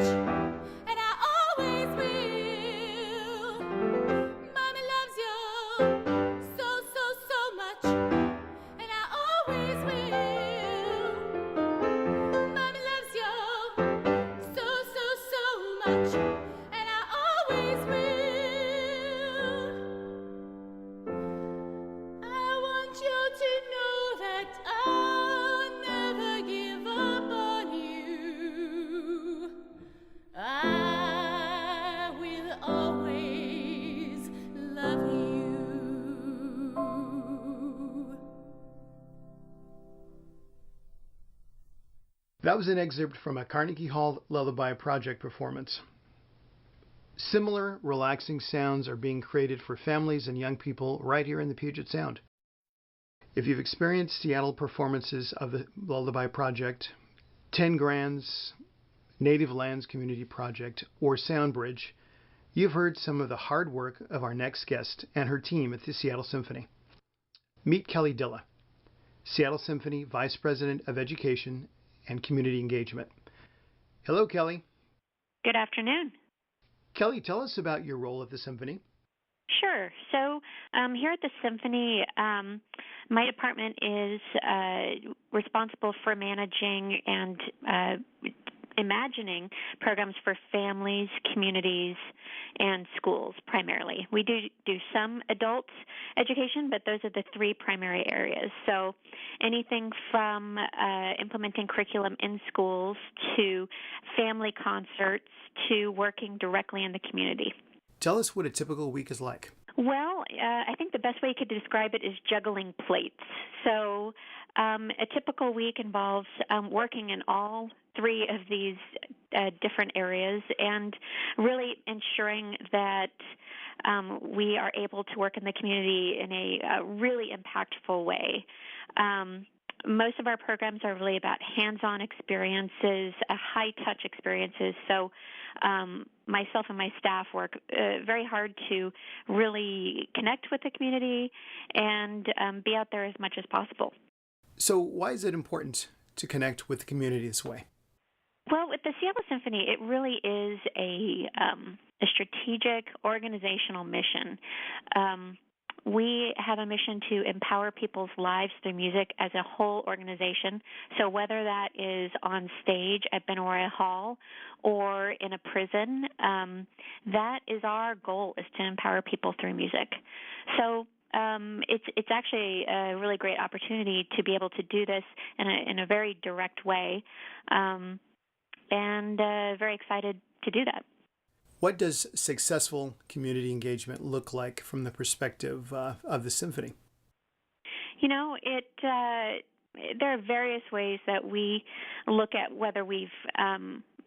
and I always will. Mommy loves you so, so, so much, and I always will. Mommy loves you so, so, so much, and I always will. I want you to know that I'll never give up on you. I will always love you. That was an excerpt from a Carnegie Hall Lullaby Project performance. Similar relaxing sounds are being created for families and young people right here in the Puget Sound. If you've experienced Seattle performances of the Lullaby Project, 10 Grands, Native Lands Community Project, or Soundbridge, you've heard some of the hard work of our next guest and her team at the Seattle Symphony. Meet Kelly Dylla, Seattle Symphony Vice President of Education and Community Engagement. Hello, Kelly. Good afternoon. Kelly, tell us about your role at the Symphony. Sure. So here at the Symphony, my department is responsible for managing and imagining programs for families, communities, and schools primarily. We do some adult education, but those are the three primary areas. So anything from implementing curriculum in schools to family concerts to working directly in the community. Tell us what a typical week is like. Well, I think the best way you could describe it is juggling plates. So a typical week involves working in all three of these different areas and really ensuring that we are able to work in the community in a really impactful way. Most of our programs are really about hands-on experiences, high-touch experiences. So myself and my staff work very hard to really connect with the community and be out there as much as possible. So why is it important to connect with the community this way? Well, with the Seattle Symphony, it really is a strategic organizational mission. We have a mission to empower people's lives through music as a whole organization. So whether that is on stage at Benaroya Hall or in a prison, that is our goal, is to empower people through music. So it's actually a really great opportunity to be able to do this in a very direct way, and very excited to do that. What does successful community engagement look like from the perspective of the Symphony? You know, there are various ways that we look at whether we've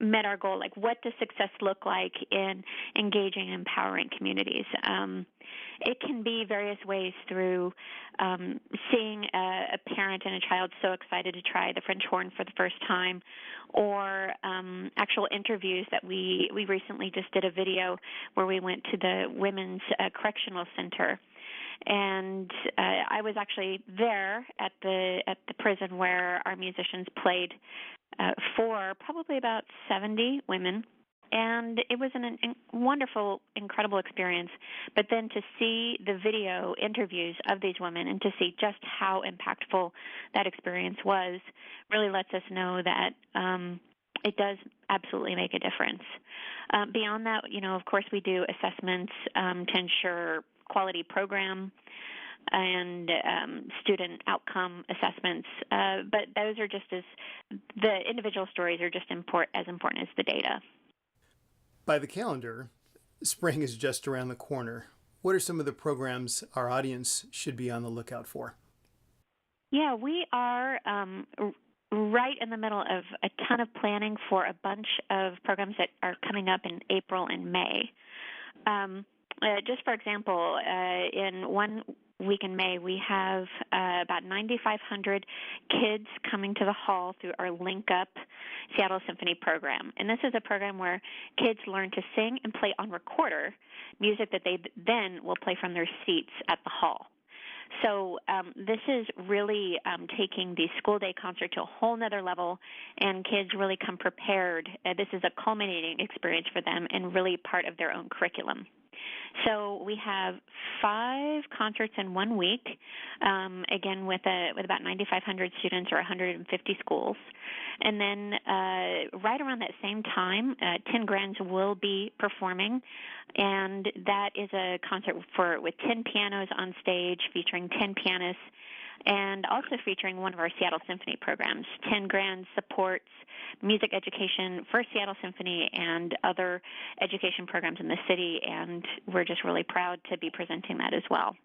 met our goal. Like, what does success look like in engaging and empowering communities? It can be various ways through seeing a parent and a child so excited to try the French horn for the first time, or actual interviews that we recently just did a video where we went to the Women's Correctional Center. And I was actually there at the prison where our musicians played for probably about 70 women. And it was a wonderful, incredible experience. But then to see the video interviews of these women and to see just how impactful that experience was really lets us know that it does absolutely make a difference. Beyond that, you know, of course, we do assessments to ensure quality program and student outcome assessments. But those are just the individual stories are just as important as the data. By the calendar, spring is just around the corner. What are some of the programs our audience should be on the lookout for? Yeah, we are right in the middle of a ton of planning for a bunch of programs that are coming up in April and May. Just for example, in 1 week in May, we have about 9,500 kids coming to the hall through our Link Up Seattle Symphony program. And this is a program where kids learn to sing and play on recorder music that they then will play from their seats at the hall. So this is really taking the school day concert to a whole nother level, and kids really come prepared. This is a culminating experience for them and really part of their own curriculum. So we have 5 concerts in 1 week, again with about 9,500 students or 150 schools. And then right around that same time, 10 Grands will be performing, and that is a concert with 10 pianos on stage featuring 10 pianists, and also featuring one of our Seattle Symphony programs. 10 Grand supports music education for Seattle Symphony and other education programs in the city, and we're just really proud to be presenting that as well.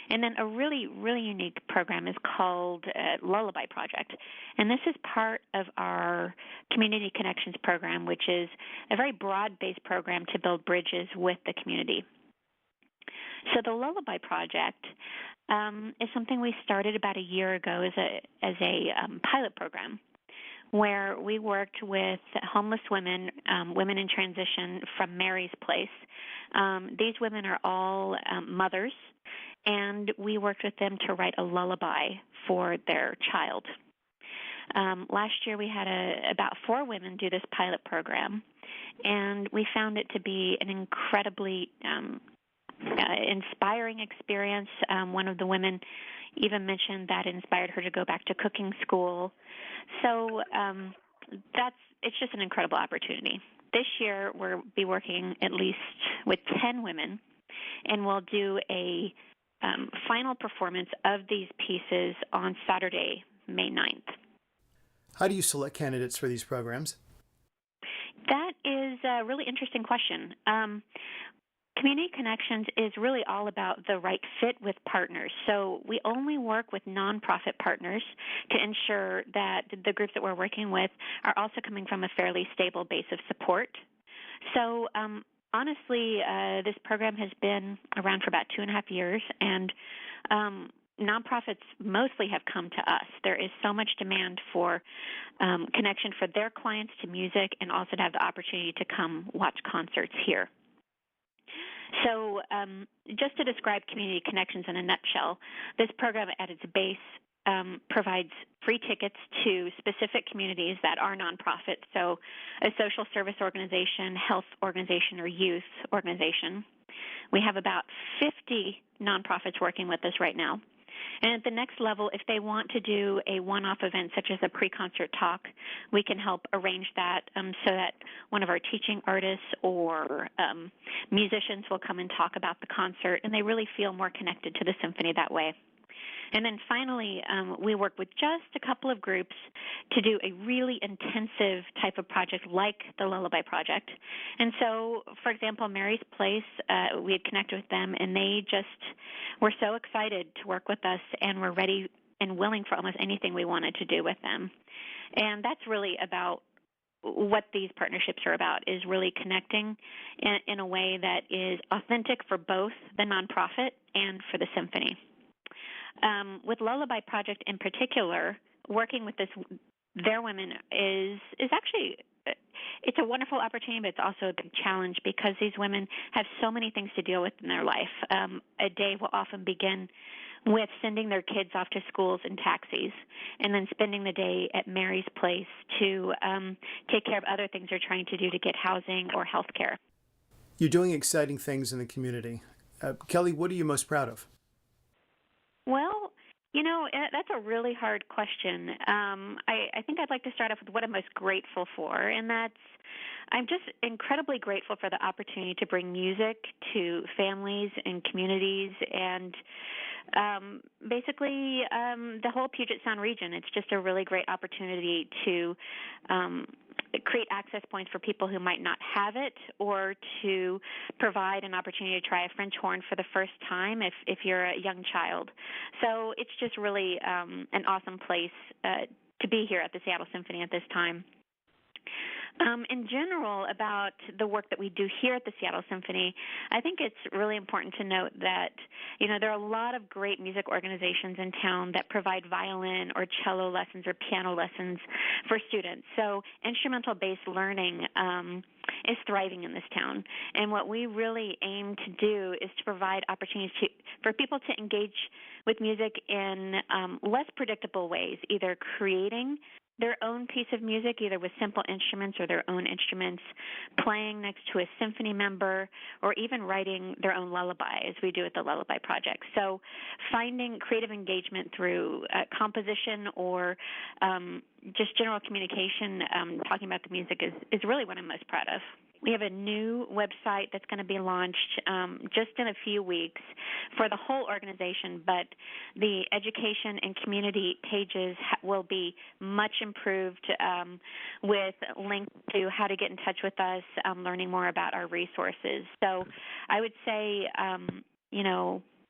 And then a really, really unique program is called Lullaby Project, and this is part of our Community Connections program, which is a very broad-based program to build bridges with the community. So the Lullaby Project is something we started about a year ago as a pilot program, where we worked with homeless women, women in transition from Mary's Place. These women are all mothers, and we worked with them to write a lullaby for their child. Last year we had about 4 women do this pilot program, and we found it to be an incredibly inspiring experience. One of the women even mentioned that it inspired her to go back to cooking school. So it's just an incredible opportunity. This year we'll be working at least with 10 women, and we'll do a final performance of these pieces on Saturday, May 9th. How do you select candidates for these programs? That is a really interesting question. Community Connections is really all about the right fit with partners. So we only work with nonprofit partners to ensure that the groups that we're working with are also coming from a fairly stable base of support. So honestly, this program has been around for about 2.5 years, and nonprofits mostly have come to us. There is so much demand for connection for their clients to music, and also to have the opportunity to come watch concerts here. So just to describe Community Connections in a nutshell, this program at its base provides free tickets to specific communities that are nonprofit, so a social service organization, health organization, or youth organization. We have about 50 nonprofits working with us right now. And at the next level, if they want to do a one-off event such as a pre-concert talk, we can help arrange that so that one of our teaching artists or musicians will come and talk about the concert, and they really feel more connected to the symphony that way. And then finally, we work with just a couple of groups to do a really intensive type of project like the Lullaby Project. And so, for example, Mary's Place, we had connected with them, and they just were so excited to work with us, and were ready and willing for almost anything we wanted to do with them. And that's really about what these partnerships are about, is really connecting in a way that is authentic for both the nonprofit and for the symphony. With Lullaby Project in particular, working with their women is actually, it's a wonderful opportunity, but it's also a big challenge because these women have so many things to deal with in their life. A day will often begin with sending their kids off to schools in taxis, and then spending the day at Mary's Place to take care of other things they're trying to do to get housing or health care. You're doing exciting things in the community. Kelly, what are you most proud of? Well, that's a really hard question. I think I'd like to start off with what I'm most grateful for, and that's I'm just incredibly grateful for the opportunity to bring music to families and communities and basically the whole Puget Sound region. It's just a really great opportunity to create access points for people who might not have it, or to provide an opportunity to try a French horn for the first time if you're a young child. So it's just really an awesome place to be here at the Seattle Symphony at this time. In general, about the work that we do here at the Seattle Symphony, I think it's really important to note that, there are a lot of great music organizations in town that provide violin or cello lessons or piano lessons for students. So instrumental-based learning is thriving in this town. And what we really aim to do is to provide opportunities for people to engage with music in less predictable ways, either creating their own piece of music, either with simple instruments or their own instruments, playing next to a symphony member, or even writing their own lullaby, as we do at the Lullaby Project. So finding creative engagement through composition or just general communication, talking about the music is really what I'm most proud of. We have a new website that's going to be launched just in a few weeks for the whole organization, but the education and community pages will be much improved with links to how to get in touch with us, learning more about our resources. So I would say,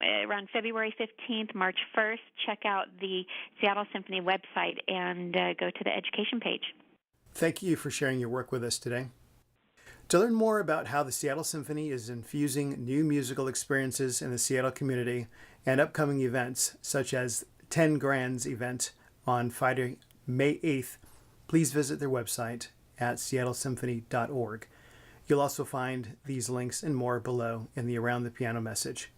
around February 15th, March 1st, check out the Seattle Symphony website and go to the education page. Thank you for sharing your work with us today. To learn more about how the Seattle Symphony is infusing new musical experiences in the Seattle community and upcoming events such as 10 Grands event on Friday, May 8th, please visit their website at seattlesymphony.org. You'll also find these links and more below in the Around the Piano message.